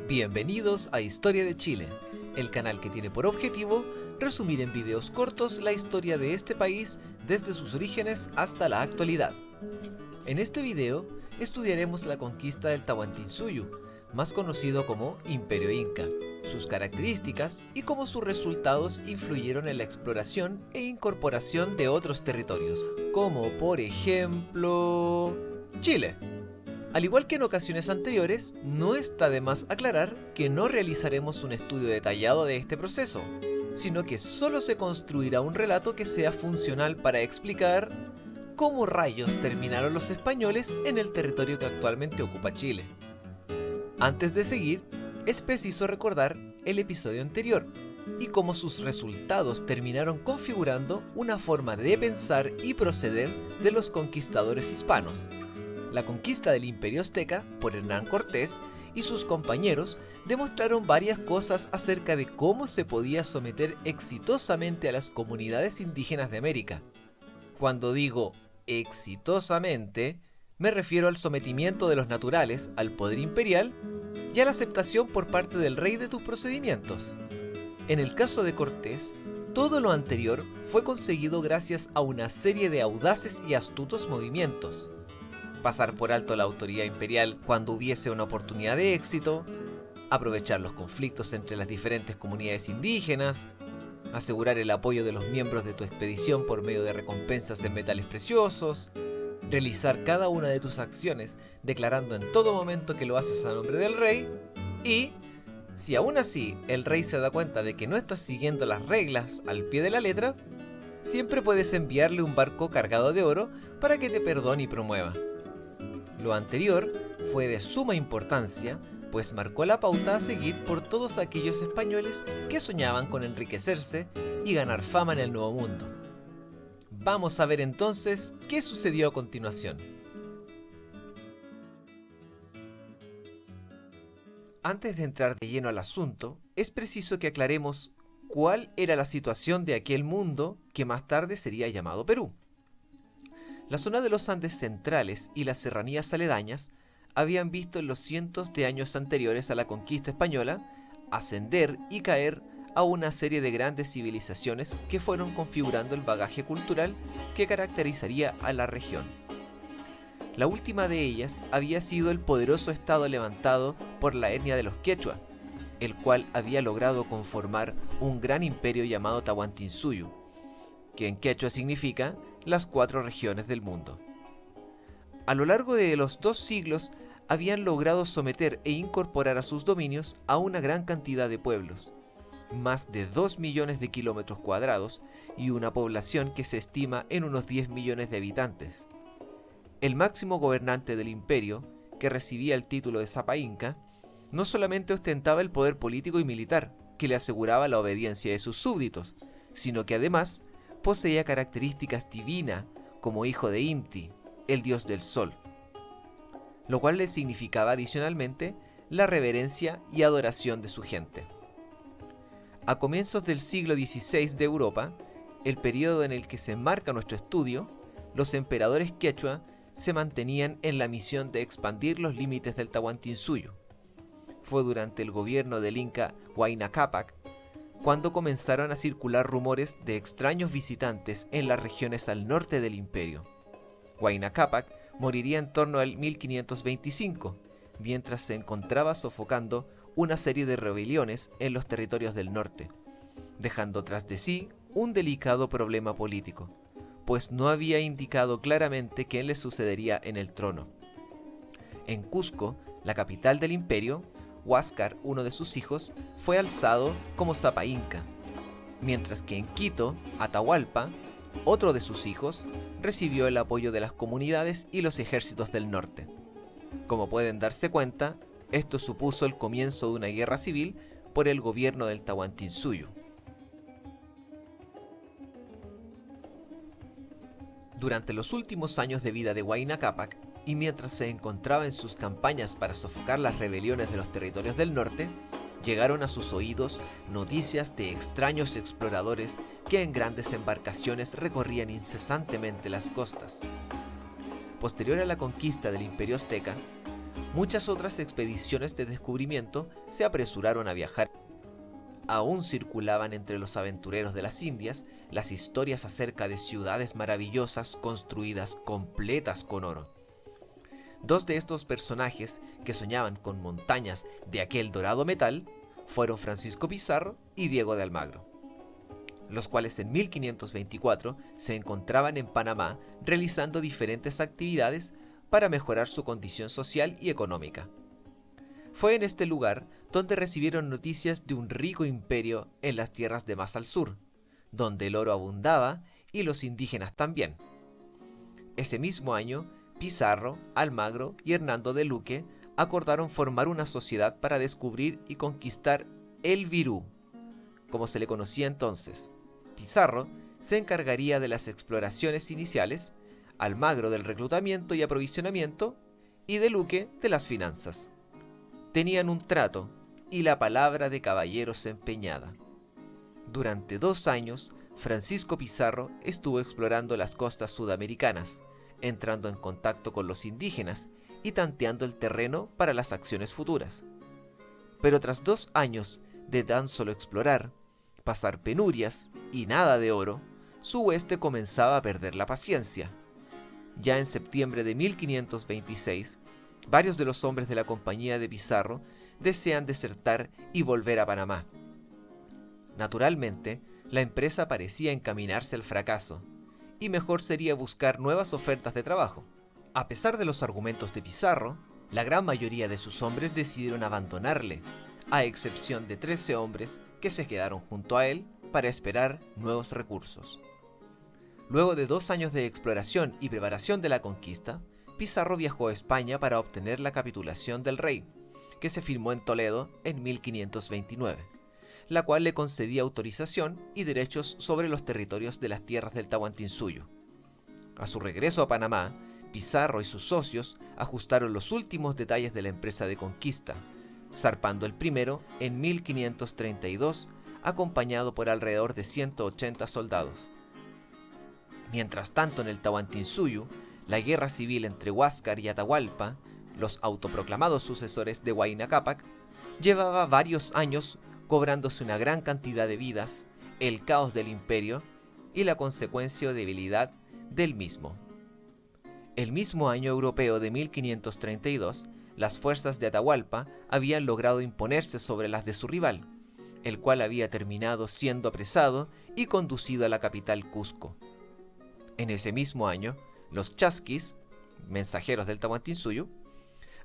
Bienvenidos a Historia de Chile, el canal que tiene por objetivo resumir en videos cortos la historia de este país desde sus orígenes hasta la actualidad. En este video estudiaremos la conquista del Tahuantinsuyo, más conocido como Imperio Inca, sus características y cómo sus resultados influyeron en la exploración e incorporación de otros territorios, como por ejemplo Chile. Al igual que en ocasiones anteriores, no está de más aclarar que no realizaremos un estudio detallado de este proceso, sino que solo se construirá un relato que sea funcional para explicar cómo rayos terminaron los españoles en el territorio que actualmente ocupa Chile. Antes de seguir, es preciso recordar el episodio anterior y cómo sus resultados terminaron configurando una forma de pensar y proceder de los conquistadores hispanos. La conquista del Imperio Azteca por Hernán Cortés y sus compañeros demostraron varias cosas acerca de cómo se podía someter exitosamente a las comunidades indígenas de América. Cuando digo exitosamente, me refiero al sometimiento de los naturales al poder imperial y a la aceptación por parte del rey de tus procedimientos. En el caso de Cortés, todo lo anterior fue conseguido gracias a una serie de audaces y astutos movimientos. Pasar por alto la autoridad imperial cuando hubiese una oportunidad de éxito, aprovechar los conflictos entre las diferentes comunidades indígenas, asegurar el apoyo de los miembros de tu expedición por medio de recompensas en metales preciosos, realizar cada una de tus acciones declarando en todo momento que lo haces a nombre del rey y, si aún así el rey se da cuenta de que no estás siguiendo las reglas al pie de la letra, siempre puedes enviarle un barco cargado de oro para que te perdone y promueva. Lo anterior fue de suma importancia, pues marcó la pauta a seguir por todos aquellos españoles que soñaban con enriquecerse y ganar fama en el Nuevo Mundo. Vamos a ver entonces qué sucedió a continuación. Antes de entrar de lleno al asunto, es preciso que aclaremos cuál era la situación de aquel mundo que más tarde sería llamado Perú. La zona de los Andes centrales y las serranías aledañas habían visto en los cientos de años anteriores a la conquista española ascender y caer a una serie de grandes civilizaciones que fueron configurando el bagaje cultural que caracterizaría a la región. La última de ellas había sido el poderoso estado levantado por la etnia de los quechua, el cual había logrado conformar un gran imperio llamado Tahuantinsuyo, que en quechua significa las 4 regiones del mundo. A lo largo de los 2 siglos habían logrado someter e incorporar a sus dominios a una gran cantidad de pueblos, más de 2 millones de kilómetros cuadrados y una población que se estima en unos 10 millones de habitantes. El máximo gobernante del imperio, que recibía el título de Sapa Inca, no solamente ostentaba el poder político y militar, que le aseguraba la obediencia de sus súbditos, sino que además poseía características divinas como hijo de Inti, el dios del sol, lo cual le significaba adicionalmente la reverencia y adoración de su gente. A comienzos del siglo XVI de Europa, el periodo en el que se enmarca nuestro estudio, los emperadores quechua se mantenían en la misión de expandir los límites del Tahuantinsuyo. Fue durante el gobierno del Inca Huayna Cápac cuando comenzaron a circular rumores de extraños visitantes en las regiones al norte del imperio. Huayna Cápac moriría en torno al 1525, mientras se encontraba sofocando una serie de rebeliones en los territorios del norte, dejando tras de sí un delicado problema político, pues no había indicado claramente quién le sucedería en el trono. En Cusco, la capital del imperio, Huáscar, uno de sus hijos, fue alzado como Sapa Inca, mientras que en Quito, Atahualpa, otro de sus hijos, recibió el apoyo de las comunidades y los ejércitos del norte. Como pueden darse cuenta, esto supuso el comienzo de una guerra civil por el gobierno del Tahuantinsuyo. Durante los últimos años de vida de Huayna Cápac, y mientras se encontraba en sus campañas para sofocar las rebeliones de los territorios del norte, llegaron a sus oídos noticias de extraños exploradores que en grandes embarcaciones recorrían incesantemente las costas. Posterior a la conquista del Imperio Azteca, Muchas otras expediciones de descubrimiento se apresuraron a viajar. Aún circulaban entre los aventureros de las Indias las historias acerca de ciudades maravillosas construidas completas con oro. Dos de estos personajes que soñaban con montañas de aquel dorado metal fueron Francisco Pizarro y Diego de Almagro, los cuales en 1524 se encontraban en Panamá realizando diferentes actividades para mejorar su condición social y económica. Fue en este lugar donde recibieron noticias de un rico imperio en las tierras de más al sur, donde el oro abundaba y los indígenas también. Ese mismo año, Pizarro, Almagro y Hernando de Luque acordaron formar una sociedad para descubrir y conquistar el Virú, como se le conocía entonces. Pizarro se encargaría de las exploraciones iniciales, Almagro del reclutamiento y aprovisionamiento, y de Luque de las finanzas. Tenían un trato y la palabra de caballeros empeñada. Durante 2 años, Francisco Pizarro estuvo explorando las costas sudamericanas, entrando en contacto con los indígenas y tanteando el terreno para las acciones futuras. Pero tras 2 años de tan solo explorar, pasar penurias y nada de oro, su hueste comenzaba a perder la paciencia. Ya en septiembre de 1526, varios de los hombres de la compañía de Pizarro desean desertar y volver a Panamá. Naturalmente, la empresa parecía encaminarse al fracaso, y mejor sería buscar nuevas ofertas de trabajo. A pesar de los argumentos de Pizarro, la gran mayoría de sus hombres decidieron abandonarle, a excepción de 13 hombres que se quedaron junto a él para esperar nuevos recursos. Luego de 2 años de exploración y preparación de la conquista, Pizarro viajó a España para obtener la capitulación del rey, que se firmó en Toledo en 1529, la cual le concedía autorización y derechos sobre los territorios de las tierras del Tahuantinsuyo. A su regreso a Panamá, Pizarro y sus socios ajustaron los últimos detalles de la empresa de conquista, zarpando el primero en 1532, acompañado por alrededor de 180 soldados. Mientras tanto, en el Tahuantinsuyo, la guerra civil entre Huáscar y Atahualpa, los autoproclamados sucesores de Huayna Cápac, llevaba varios años cobrándose una gran cantidad de vidas, el caos del imperio y la consecuencia debilidad del mismo. El mismo año europeo de 1532, las fuerzas de Atahualpa habían logrado imponerse sobre las de su rival, el cual había terminado siendo apresado y conducido a la capital Cusco. En ese mismo año, los chasquis, mensajeros del Tahuantinsuyo,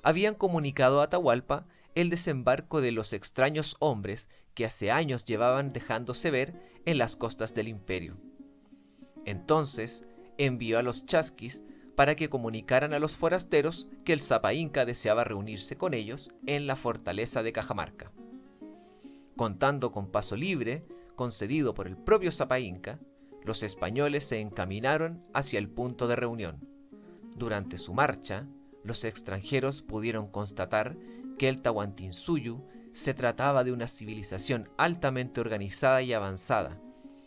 habían comunicado a Atahualpa el desembarco de los extraños hombres que hace años llevaban dejándose ver en las costas del imperio. Entonces envió a los chasquis para que comunicaran a los forasteros que el Sapa Inca deseaba reunirse con ellos en la fortaleza de Cajamarca. Contando con paso libre, concedido por el propio Sapa Inca, los españoles se encaminaron hacia el punto de reunión. Durante su marcha, los extranjeros pudieron constatar que el Tahuantinsuyo se trataba de una civilización altamente organizada y avanzada,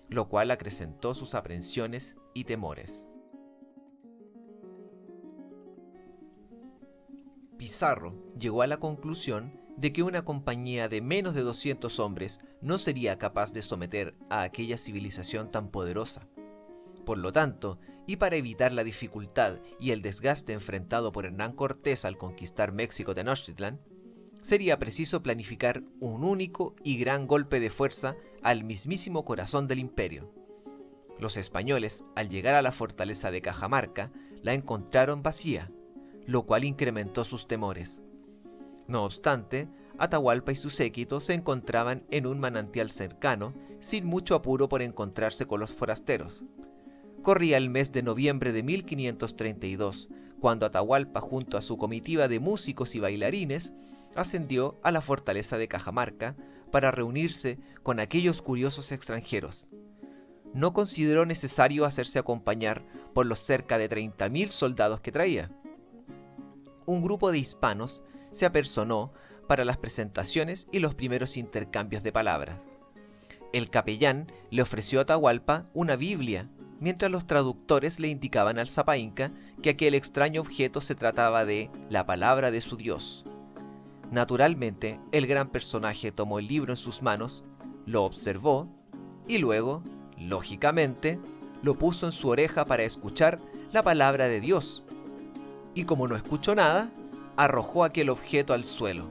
lo cual acrecentó sus aprensiones y temores. Pizarro llegó a la conclusión de que una compañía de menos de 200 hombres no sería capaz de someter a aquella civilización tan poderosa. Por lo tanto, y para evitar la dificultad y el desgaste enfrentado por Hernán Cortés al conquistar México Tenochtitlán, sería preciso planificar un único y gran golpe de fuerza al mismísimo corazón del imperio. Los españoles, al llegar a la fortaleza de Cajamarca, la encontraron vacía, lo cual incrementó sus temores. No obstante, Atahualpa y su séquito se encontraban en un manantial cercano, sin mucho apuro por encontrarse con los forasteros. Corría el mes de noviembre de 1532, cuando Atahualpa, junto a su comitiva de músicos y bailarines, ascendió a la fortaleza de Cajamarca para reunirse con aquellos curiosos extranjeros. No consideró necesario hacerse acompañar por los cerca de 30.000 soldados que traía. Un grupo de hispanos se apersonó para las presentaciones y los primeros intercambios de palabras. El capellán le ofreció a Atahualpa una Biblia mientras los traductores le indicaban al Sapa Inca que aquel extraño objeto se trataba de la palabra de su dios. Naturalmente, el gran personaje tomó el libro en sus manos, lo observó y luego, lógicamente, lo puso en su oreja para escuchar la palabra de Dios. Y como no escuchó nada, arrojó aquel objeto al suelo.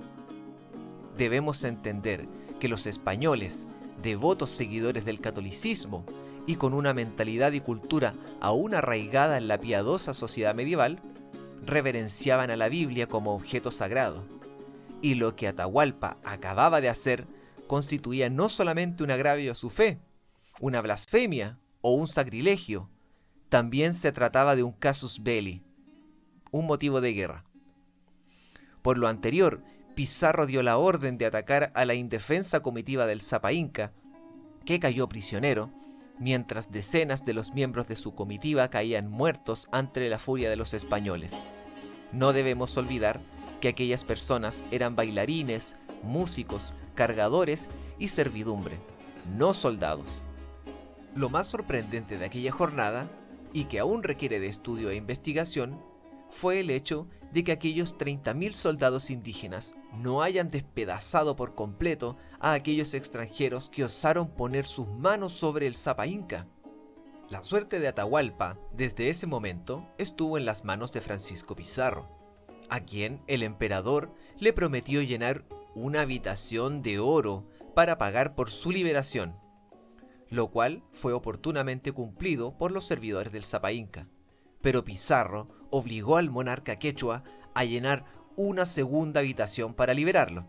Debemos entender que los españoles, devotos seguidores del catolicismo y con una mentalidad y cultura aún arraigada en la piadosa sociedad medieval, reverenciaban a la Biblia como objeto sagrado. Y lo que Atahualpa acababa de hacer constituía no solamente un agravio a su fe, una blasfemia o un sacrilegio, también se trataba de un casus belli, un motivo de guerra. Por lo anterior, Pizarro dio la orden de atacar a la indefensa comitiva del Sapa Inca, que cayó prisionero, mientras decenas de los miembros de su comitiva caían muertos ante la furia de los españoles. No debemos olvidar que aquellas personas eran bailarines, músicos, cargadores y servidumbre, no soldados. Lo más sorprendente de aquella jornada, y que aún requiere de estudio e investigación, fue el hecho de que aquellos 30.000 soldados indígenas no hayan despedazado por completo a aquellos extranjeros que osaron poner sus manos sobre el Sapa Inca. La suerte de Atahualpa, desde ese momento, estuvo en las manos de Francisco Pizarro, a quien el emperador le prometió llenar una habitación de oro para pagar por su liberación, lo cual fue oportunamente cumplido por los servidores del Sapa Inca. Pero Pizarro obligó al monarca quechua a llenar una segunda habitación para liberarlo.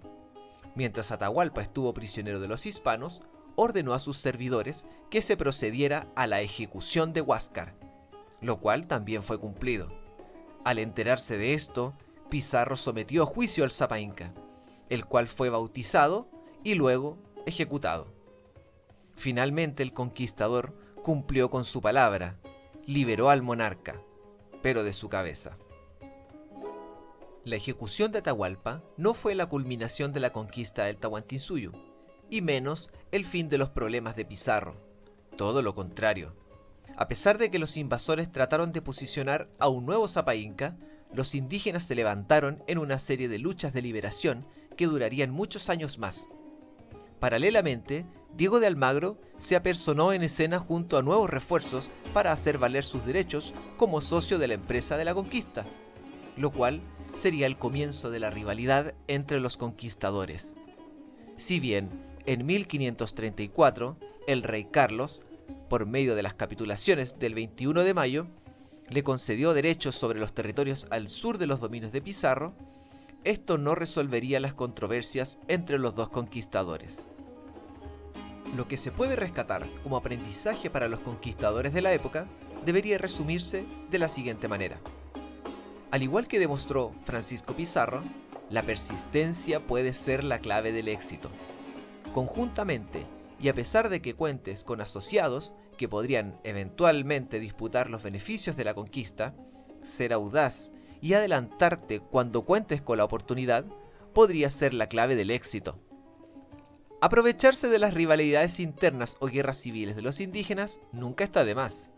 Mientras Atahualpa estuvo prisionero de los hispanos, ordenó a sus servidores que se procediera a la ejecución de Huáscar, lo cual también fue cumplido. Al enterarse de esto, Pizarro sometió a juicio al Sapa Inca, el cual fue bautizado y luego ejecutado. Finalmente el conquistador cumplió con su palabra, liberó al monarca, pero de su cabeza. La ejecución de Atahualpa no fue la culminación de la conquista del Tahuantinsuyo, y menos el fin de los problemas de Pizarro. Todo lo contrario. A pesar de que los invasores trataron de posicionar a un nuevo Sapa Inca, los indígenas se levantaron en una serie de luchas de liberación que durarían muchos años más. Paralelamente, Diego de Almagro se apersonó en escena junto a nuevos refuerzos para hacer valer sus derechos como socio de la empresa de la conquista, lo cual sería el comienzo de la rivalidad entre los conquistadores. Si bien en 1534 el rey Carlos, por medio de las capitulaciones del 21 de mayo, le concedió derechos sobre los territorios al sur de los dominios de Pizarro, esto no resolvería las controversias entre los dos conquistadores. Lo que se puede rescatar como aprendizaje para los conquistadores de la época debería resumirse de la siguiente manera. Al igual que demostró Francisco Pizarro, la persistencia puede ser la clave del éxito. Conjuntamente, y a pesar de que cuentes con asociados que podrían eventualmente disputar los beneficios de la conquista, ser audaz y adelantarte cuando cuentes con la oportunidad podría ser la clave del éxito. Aprovecharse de las rivalidades internas o guerras civiles de los indígenas nunca está de más.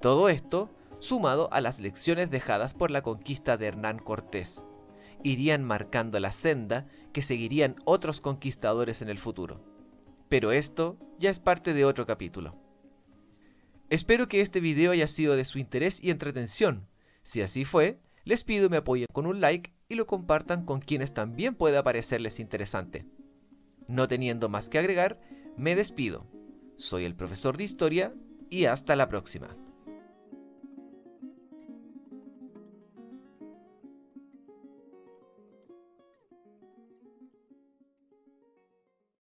Todo esto, sumado a las lecciones dejadas por la conquista de Hernán Cortés, irían marcando la senda que seguirían otros conquistadores en el futuro. Pero esto ya es parte de otro capítulo. Espero que este video haya sido de su interés y entretención. Si así fue, les pido me apoyen con un like y lo compartan con quienes también pueda parecerles interesante. No teniendo más que agregar, me despido. Soy el profesor de Historia y hasta la próxima.